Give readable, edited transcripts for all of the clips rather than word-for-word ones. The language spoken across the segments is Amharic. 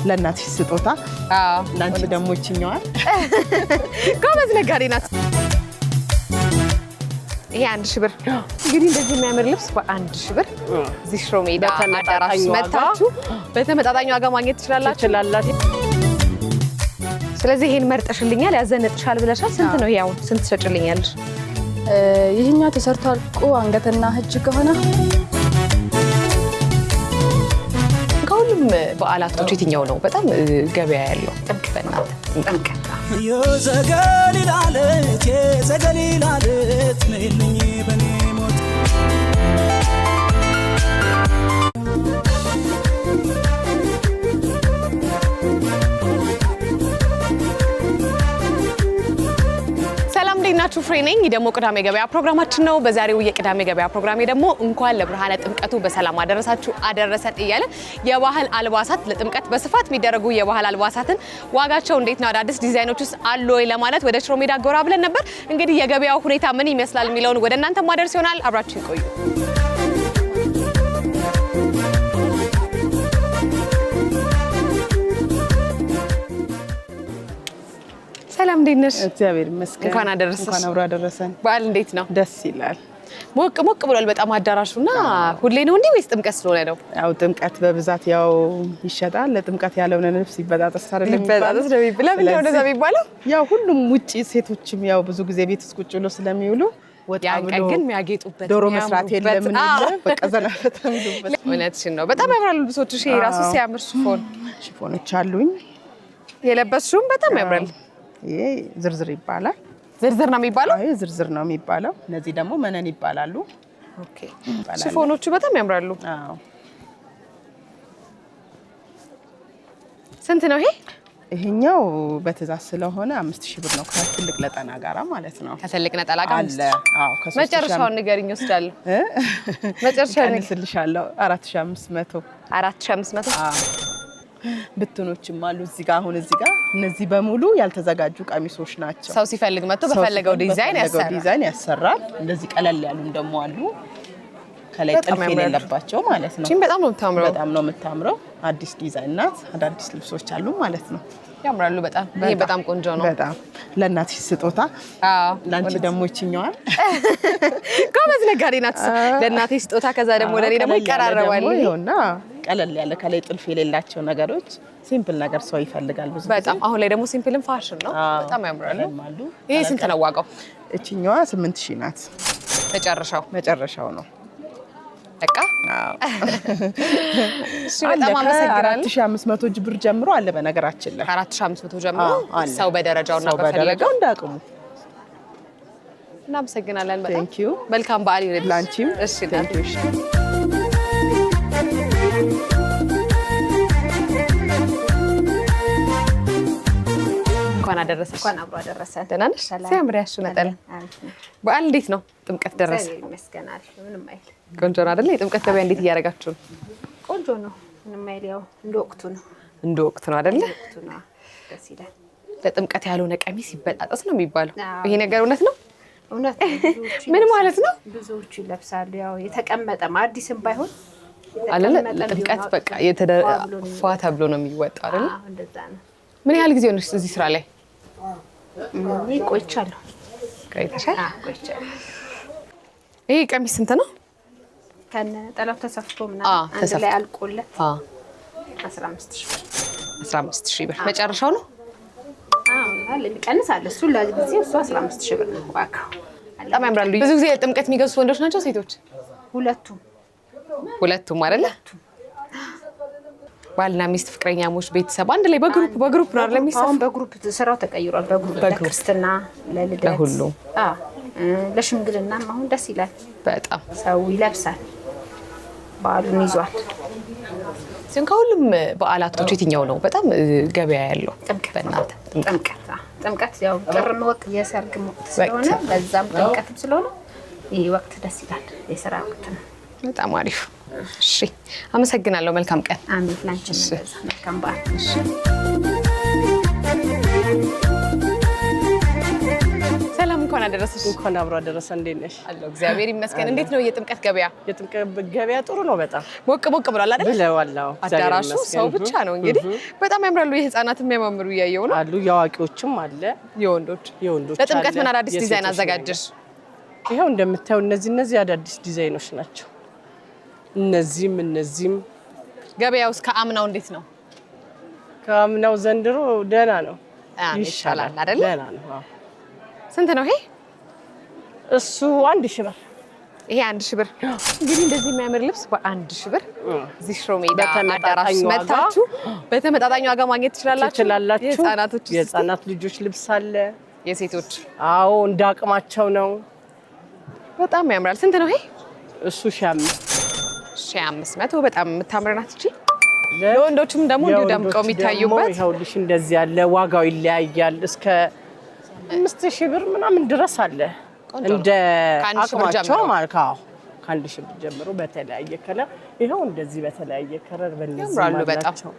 ለእናትሽ ስጦታ ላንቺ ደግሞ እቺኛዋል ጎበዝ ነጋዴ ናት ይሄ 1000 ብር እንግዲህ እንደዚህ የሚያምር ልብስ በ1000 ብር እዚህ ሽሮ ሜዳ አዳራሽ መጣችሁ በተመጣጣኝ ዋጋ ማግኘት ትችላላችሁ ስለዚህ ይሄን መርጠሽልኛል ያዘነጥሻል ብለሻል ስንት ነው ያው ስንት ትሸጭልኛለሽ ይሄኛው ተሰርቶ አልቆ አንገትና እጅ ከሆነ ከሁሉም በዓላቶች የትኛው ነው በጣም ገበያ ያለው ጥምቀት ጥምቀት የዘገሊላለት ነይልኝ በኔ ሞት ናችሁ ፍሬ ነኝ ደግሞ ቅዳሜ ገበያ ፕሮግራማችን ነው በዛሬው የቅዳሜ ገበያ ፕሮግራሜ ደግሞ እንኳን ለብርሃነ ጥምቀቱ በሰላም አደረሳችሁ አደረሰን እያለ የባህል አልባሳት ለጥምቀት በስፋት የሚደረጉ የባህል አልባሳትን ዋጋቸው እንዴት ነው አዳዲስ ዲዛይኖችስ አሉ ወይ ለማለት ወደ ሽሮ ሜዳ ጎራ ብለን ነበር እንግዲህ የገበያው ሁኔታ ምን ይመስላል የሚለውን ወደ እናንተ ማድረስ ይሆናል አብራችሁ ይቆዩ ሰላም እንዴት ነሽ? እግዚአብሔር ይመስገን እንኳን አደረሰሽ እንኳን አብሮ አደረሰን በዓል እንዴት ነው? ደስ ይላል ሞቅ ብሏል በጣም አዳራሹና ሁሌ ነው እንዴ ወይስ ጥምቀት ስለሆነ ነው? ያው ጥምቀት በብዛት ያው ይሸጣል ለጥምቀት ያለውን ልብስ ይበጣጠስ አይደለም ይበጣጠስ ነው የሚባለው ለምን እንደዛ የሚባለው? ያው ሁሉም ውጪ ሴቶችም ያው ብዙ ጊዜ ቤት ውስጥ ቁጭ ብሎ ስለሚውሉ ወጣ ብሎ ግን የሚያጌጡበት ዶሮ መስራት የለም ምን በቃ ዘናፈት የሚሉበት እውነትሽን ነው በጣም ያምራሉ ልብሶችሽ ራሱ ሲያምር ሽፎኖች አሉኝ የለበስሽውም በጣም ያምራል ይሄ ዝርዝር ይባላል ዝርዝር ነው የሚባለው አይ ዝርዝር ነው የሚባለው እነዚህ ደግሞ መነን ይባላሉ ኦኬ ሽፎኖቹ በጣም ያምራሉ አዎ ስንት ነው ይሄ ይሄኛው በትዕዛዝ ስለሆነ 5000 ብር ነው ከትልቅ ለጠና ጋራ ማለት ነው ከትልቅ ነጠላ ጋር አለ አዎ መጨረሻውን ንገሪኝ ወስዳለሁ መጨረሻውን እንስልሻለሁ 4500 አዎ ብትኖችም አሉ እዚህ ጋር አሁን እዚህ ጋር እነዚህ በሙሉ ያልተዘጋጁ ቀሚሶች ናቸው ሰው ሲፈልግ መጥቶ በፈለገው ዲዛይን ያሰራል እንደዚህ ቀለል ያሉም ደግሞ አሉ ከላይ ጥልፍ የሌለባቸው ማለት ነው በጣም ነው የምታምረው አዲስ ዲዛይን ናት አዳዲስ ልብሶች አሉ ማለት ነው ያምራሉ በጣም ይሄ በጣም ቆንጆ ነው በጣም ለእናትሽ ስጦታ ላንቺ ደግሞ እቺኛዋል ጎበዝ ነጋዴ ናት ለእናትሽ ስጦታ ከዛ ደግሞ ለኔ ደግሞ ይቀራረባል ይሄውና ቀለል ያለ ከላይ ጥልፍ የሌላቸው ነገሮች ሲምፕል ነገር ሰው ይፈልጋል ብዙ በጣም አሁን ላይ ደግሞ ሲምፕልም ፋሽን ነው በጣም ያምራሉ ይሄ ስንት ነው ዋጋው እቺኛዋ 8000 ናት መጨረሻው ነው በቃ እሺ በጣም አመሰግናለሁ 4500 ብር ጀምሮ አለ በነገራችን ላይ 4500 ጀምሮ ሰው በደረጃውና በፈለገው እንዳቅሙ እናመሰግናለን በጣም ቴንክ ዩ መልካም በዓል ይሁንልሽ ላንቺም እሺ ቴንክ ዩ እንኳን አደረሰሽ እንኳን አብሮ አደረሰን ደህና ነሽ ሲያምር ያሽ ነጠላ በዓል እንዴት ነው ጥምቀት ደረሰ ይመስገናል ምንም አይል ቆንጆ ነው አይደል የጥምቀት ገበያ እንዴት እያደረጋችሁ ነው ቆንጆ ነው ምንም አይል ያው እንደ ወቅቱ ነው አይደል ደስ ይላል ለጥምቀት ያልሆነ ቀሚስ ይበጣጠስ ነው የሚባለው ይሄ ነገር እውነት ነው ምን ማለት ነው ብዙዎቹ ይለብሳሉ ያው የተቀመጠ አዲስም ባይሆን አይደል ለጥምቀት በቃ የተደፋ ተብሎ ነው የሚወጣው አይደል እንደዛ ነው ምን ያህል ጊዜ ሆነሽ እዚህ ስራ ላይ ቆይቻለሁ ይሄ ቀሚስ ስንት ነው ከነ ጠላው ተሰፍቶ ምናምን አንድ ላይ አልቆለት 15000 ብር መጨረሻው ነው አለ ሊቀንሳል እሱ ለጊዜው እሱ 15000 ብር ነው ዋጋው በጣም ያምራሉ ብዙ ጊዜ ጥምቀት የሚገዙ ወንዶች ናቸው ሴቶች ሁለቱም አይደለ ባልና ሚስት ፍቅረኛሞች ቤተሰብ አንድ ላይ በግሩፕ ነው አይደል የሚሰራው በግሩፕ ስራው ተቀይሯል በግሩፕ ለክርስትና ለልደት ለሁሉ ለሽምግልና አሁን ደስ ይላል በጣም ሰው ይለብሳል በዓሉን ይዟል ሲሆን ከሁሉም በዓላቶች የትኛው ነው በጣም ገበያ ያለው ጥምቀት ያው ጥርም ወቅት የሰርግ ወቅት ስለሆነ በዛም ጥምቀትም ስለሆነ ይሄ ወቅት ደስ ይላል የሥራ ወቅት ነው በጣም አሪፍ እሺ አመሰግናለሁ መልካም ቀን አሜን ላንቺ መልካም በዓል እሺ እንኳን አደረሰሽ። እንኳን አብሮ አደረሰ። እንዴት ነሽ? አለሁ እግዚአብሔር ይመስገን። እንዴት ነው የጥምቀት ገበያ? የጥምቀት ገበያ ጥሩ ነው በጣም ሞቅ ብሏል አይደል? ብለዋላው አዳራሹ ሰው ብቻ ነው እንግዲህ በጣም ያምራሉ። የህፃናትም የሚያማምሩ እያየሁ ነው አሉ። የአዋቂዎችም አለ የወንዶች ለጥምቀት ምን አዳዲስ ዲዛይን አዘጋጀሽ? ይሄው እንደምታዩ እነዚህ አዳዲስ ዲዛይኖች ናቸው። እነዚህም ገበያውስ ከአምናው እንዴት ነው? ከአምናው ዘንድሮ ደህና ነው። ይሻላል አይደል? ደህና ነው። ስንት ነው ይሄ? እሱ 1000 ብር። ይሄ 1000 ብር። እንግዲህ እንደዚህ የሚያምር ልብስ በ1000 ብር እዚህ ሽሮ ሜዳ አዳራሽ መታችሁ በተመጣጣኝ ዋጋ ማግኘት ትችላላችሁ። የህፃናት ልጆች ልብስ አለ፣ የሴቶች አዎ እንዳቅማቸው ነው። በጣም ያምራል። ስንት ነው ይሄ? እሱ 1500 በጣም የምታምር ናት እቺ። ለወንዶችም ደግሞ እንዲሁ ደምቀው የሚታዩበት ይኸውልሽ እንደዚህ ያለ ዋጋው ይለያያል። እስከ 5000 ብር ምናምን ድረስ አለ። እንደ አቅማቸው ማለት ነው። ከ1000 ብር ጀምሮ በተለያየ ከለር ይኸው እንደዚህ በተለያየ ከለር በእነዚህ ማለት ነው።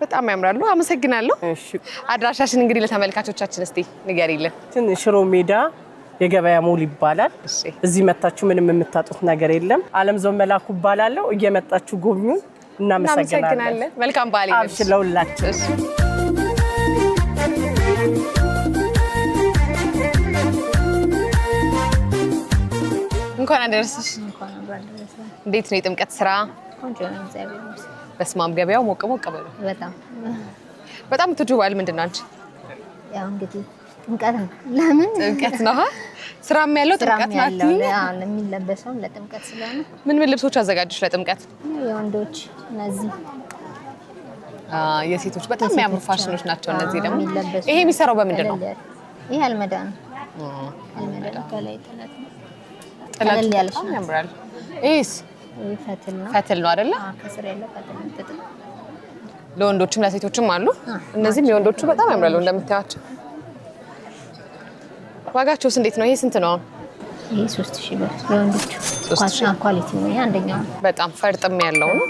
በጣም ያምራሉ። አመሰግናለሁ። እሺ አድራሻሽን እንግዲህ ለተመልካቾቻችን እስቲ ንገሪልን። ሽሮ ሜዳ የገበያ ሞል ይባላል። እዚህ መጣችሁ ምንም የምታጡት ነገር የለም። አለምዘው መላኩ እባላለሁ። እየመጣችሁ ጎብኙ። እናመሰግናለን። መልካም በዓል ይሁን። አብሽለውላችሁ። እንኳን አደረሰሽ። እንዴት ነው የጥምቀት ስራ? ቆንጆ ነው እግዚአብሔር ይመስገን። በስመ አብ ገበያው ሞቅ ብሎ በጣም ትጁባል። ምንድን ነው አንቺ? ያው እንግዲህ ጥምቀት ነው። ለምን ጥምቀት ነው? ስራም ያለው ጥምቀት ናት። ለሚለበሰው ለጥምቀት ስለሆነ ምን ልብሶች አዘጋጅሽ ለጥምቀት? የወንዶች እነዚህ የሴቶች በጣም የሚያምሩ ፋሽኖች ናቸው። እነዚህ ደግሞ ይሄ የሚሰራው በምንድን ነው? ይሄ አልመዳ ነው። አልመዳ ከላይ ጥለት ነው። ጥለት ያለሽ ነው። ያምራል። ይሄስ ፈትል ነው አይደለ? ከስር ያለ ፈትል ነው። ለወንዶችም ለሴቶችም አሉ። እነዚህም የወንዶቹ በጣም ያምራሉ እንደምታያቸው። ዋጋቸውስ እንዴት ነው? ይሄ ስንት ነው? ይሄ 3000 ብር ለወንዶቹ። ኳሊቲ ነው። ይሄ አንደኛው በጣም ፈርጥም ያለው ነው።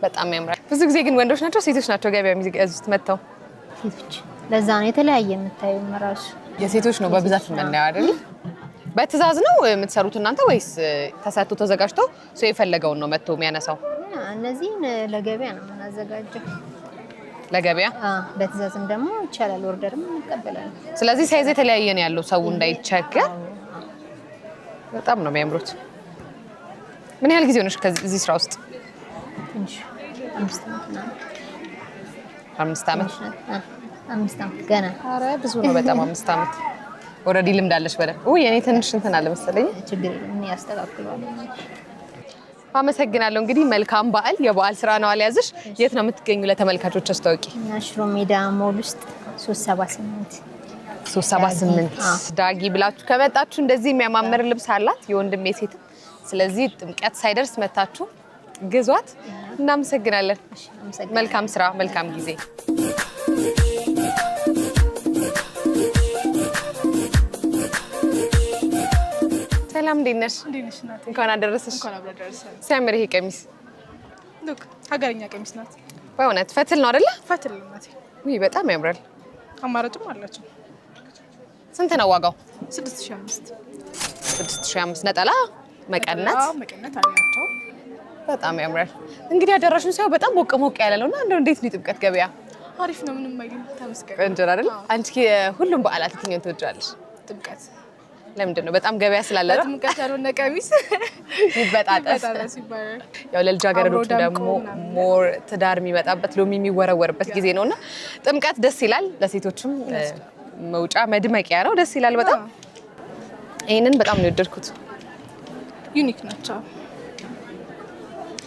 በጣም ያምራል። ብዙ ጊዜ ግን ወንዶች ናቸው ሴቶች ናቸው ገበያ የሚገዙት መተው? ሴቶች። ለዛ ነው የተለያየ የምታዩ መራሱ የሴቶች ነው በብዛት የምናየው አይደል? በትዕዛዝ ነው የምትሰሩት እናንተ ወይስ ተሰርቶ ተዘጋጅቶ ሰው የፈለገውን ነው መጥቶ የሚያነሳው? እነዚህን ለገበያ ነው የምናዘጋጀው። ለገበያ? በትዕዛዝም ደግሞ ይቻላል፣ ኦርደርም እንቀበላለን። ስለዚህ ሳይዝ የተለያየ ነው ያለው ሰው እንዳይቸገር። በጣም ነው የሚያምሩት። ምን ያህል ጊዜ ሆነሽ ከዚህ ስራ ውስጥ? ትንሽ 5 ዓመት ነው። 5 ዓመት? 5 ዓመት ገና። ኧረ ብዙ ነው በጣም 5 ዓመት። ኦልሬዲ ልምድ አለሽ በደንብ። የኔ ትንሽ እንትን አለ መሰለኝ። ችግር የለም እኔ ያስተካክለዋለሁ። አመሰግናለሁ። እንግዲህ መልካም በዓል። የበዓል ስራ ነው አልያዝሽ። የት ነው የምትገኙ ለተመልካቾች አስተዋውቂ። ሽሮ ሜዳ ሞል ውስጥ 378 ዳጊ ብላችሁ ከመጣችሁ እንደዚህ የሚያማምር ልብስ አላት የወንድም የሴትም። ስለዚህ ጥምቀት ሳይደርስ መታችሁ ግዟት። እናመሰግናለን። መልካም ስራ፣ መልካም ጊዜ። ሰላም እንዴት ነሽ? እንኳን አደረሰሽ። ሲያምር ይሄ ቀሚስ ሉክ ሀገረኛ ቀሚስ ናት። በእውነት ፈትል ነው አይደለ? ፈትል ናት። ውይ በጣም ያምራል። አማራጭም አላቸው። ስንት ነው ዋጋው? 6500 ነጠላ መቀነት አላቸው። በጣም ያምራል። እንግዲህ አዳራሹን ሳይሆን በጣም ሞቅ ያለ ነውና እንደው እንዴት ነው የጥምቀት ገበያ? አሪፍ ነው። ምንም አይልም። ተመስገን። ቆንጆ አይደል? አንቺ ሁሉም በዓላት የትኛውን ትወጃለሽ? ጥምቀት። ለምንድን ነው? በጣም ገበያ ስላለ ነው። ጥምቀት ያልሆነ ቀሚስ ይበጣጠስ ይባላል። ያው ለልጃገረዶች ደግሞ ሞር ትዳር የሚመጣበት ሎሚ የሚወረወርበት ጊዜ ነውና ጥምቀት ደስ ይላል። ለሴቶችም መውጫ መድመቂያ ነው። ደስ ይላል በጣም። ይሄንን በጣም ነው የወደድኩት። ዩኒክ ናቸው።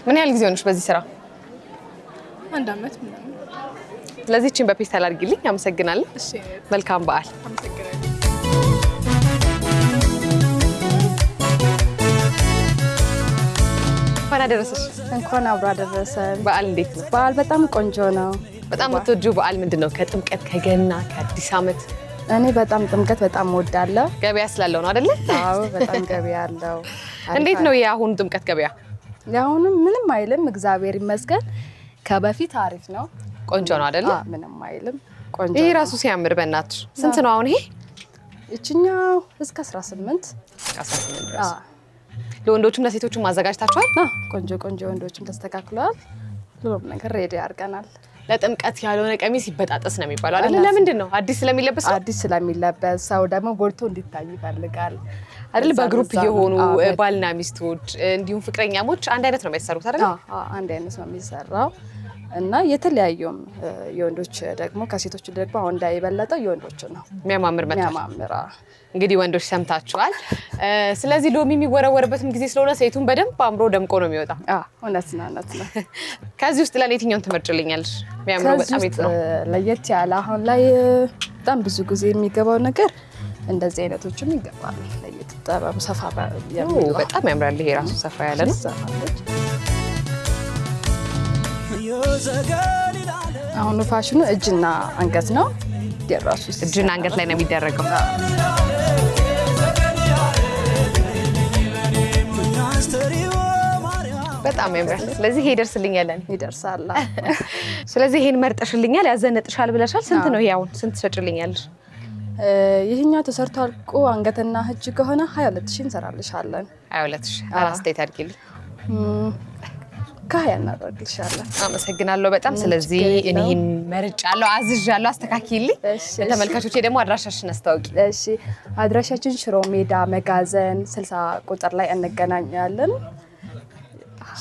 ምን ያህል ጊዜ ሆነሽ በዚህ ስራ? 1 ዓመት ምናምን። ስለዚህ እቺን በፔስታል አድርጊልኝ። አመሰግናለሁ። እሺ መልካም በዓል። አመሰግናለሁ። እንኳን አደረሰሽ። እንኳን አብሮ አደረሰን። በዓል እንዴት ነው? በዓል በጣም ቆንጆ ነው። በጣም የምትወጂው በዓል ምንድን ነው? ከጥምቀት ከገና ከአዲስ ዓመት? እኔ በጣም ጥምቀት በጣም እወዳለሁ። ገበያ ስላለው ነው አይደለ? አዎ በጣም ገበያ አለው። እንዴት ነው የአሁኑ ጥምቀት ገበያ? የአሁኑም ምንም አይልም፣ እግዚአብሔር ይመስገን። ከበፊት አሪፍ ነው። ቆንጆ ነው አይደለ? ምንም አይልም። ቆንጆ ይሄ ራሱ ሲያምር በእናትሽ ስንት ነው አሁን ይሄ? እቺኛው እስከ 18 ድረስ ለወንዶችም ለሴቶችም ማዘጋጅታችኋል? ቆንጆ ወንዶችም ተስተካክሏል። ሁሉም ነገር ሬዲ አድርገናል። ለጥምቀት ያልሆነ ቀሚስ ይበጣጠስ ነው የሚባለው አይደል? ለምንድን ነው? አዲስ ስለሚለበስ ሰው ደግሞ ጎልቶ እንዲታይ ይፈልጋል አይደል? በግሩፕ እየሆኑ ባልና ሚስቶች እንዲሁም ፍቅረኛሞች አንድ አይነት ነው የሚሰሩት አይደል? አንድ አይነት ነው የሚሰራው እና የተለያዩም የወንዶች ደግሞ ከሴቶች ደግሞ አሁን እንዳይበለጠ የወንዶች ነው የሚያማምር እንግዲህ ወንዶች ሰምታችኋል። ስለዚህ ሎሚ የሚወረወርበትም ጊዜ ስለሆነ ሴቱን በደንብ አምሮ ደምቆ ነው የሚወጣው። እውነት ነው። ከዚህ ውስጥ ለኔ የትኛውን ትመርጭልኛለሽ? የሚያምረው በጣም የት ነው ለየት ያለ አሁን ላይ በጣም ብዙ ጊዜ የሚገባው ነገር እንደዚህ አይነቶችም ይገባሉ። ለየት ጠባብ ሰፋ የሚለው በጣም ያምራል። ይሄ ራሱ ሰፋ ያለ ነው። አሁን ፋሽኑ እጅና አንገት ነው። ደራሱ እጅና አንገት ላይ ነው የሚደረገው። በጣም ያምራል። ስለዚህ ይሄ ይደርሳል። ስለዚህ ይሄን መርጠሽልኛል፣ ያዘነጥሻል ብለሻል። ስንት ነው ይሄ? አሁን ስንት ትሸጭልኛለሽ? ይሄኛው ተሰርቶ አልቆ አንገትና እጅ ከሆነ 22000 እንሰራልሻለን። 22000 አራስቴት አድርጊልኝ። ከሀያ እናደርግልሻለን። አመሰግናለሁ በጣም። ስለዚህ እኔን መርጫለሁ፣ አዝዣለሁ፣ አስተካክይልኝ። ተመልካቾቼ ደግሞ አድራሻሽን አስታውቂ። እሺ፣ አድራሻችን ሽሮ ሜዳ መጋዘን 60 ቁጥር ላይ እንገናኛለን።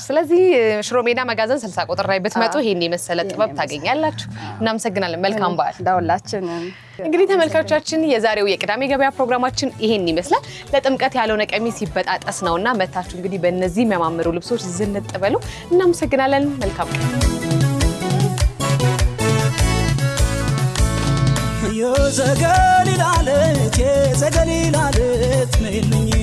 ስለዚህ ሽሮ ሜዳ መጋዘን 60 ቁጥር ላይ ብትመጡ ይሄን የመሰለ ጥበብ ታገኛላችሁ። እናመሰግናለን። መልካም በዓል ለሁላችንም። እንግዲህ ተመልካቾቻችን የዛሬው የቅዳሜ ገበያ ፕሮግራማችን ይሄን ይመስላል። ለጥምቀት ያልሆነ ቀሚስ ይበጣጠስ ነውና መታችሁ እንግዲህ በእነዚህ የሚያማምሩ ልብሶች ዝንጥ በሉ። እናመሰግናለን። መልካም ዘገሊላለት ነይልኝ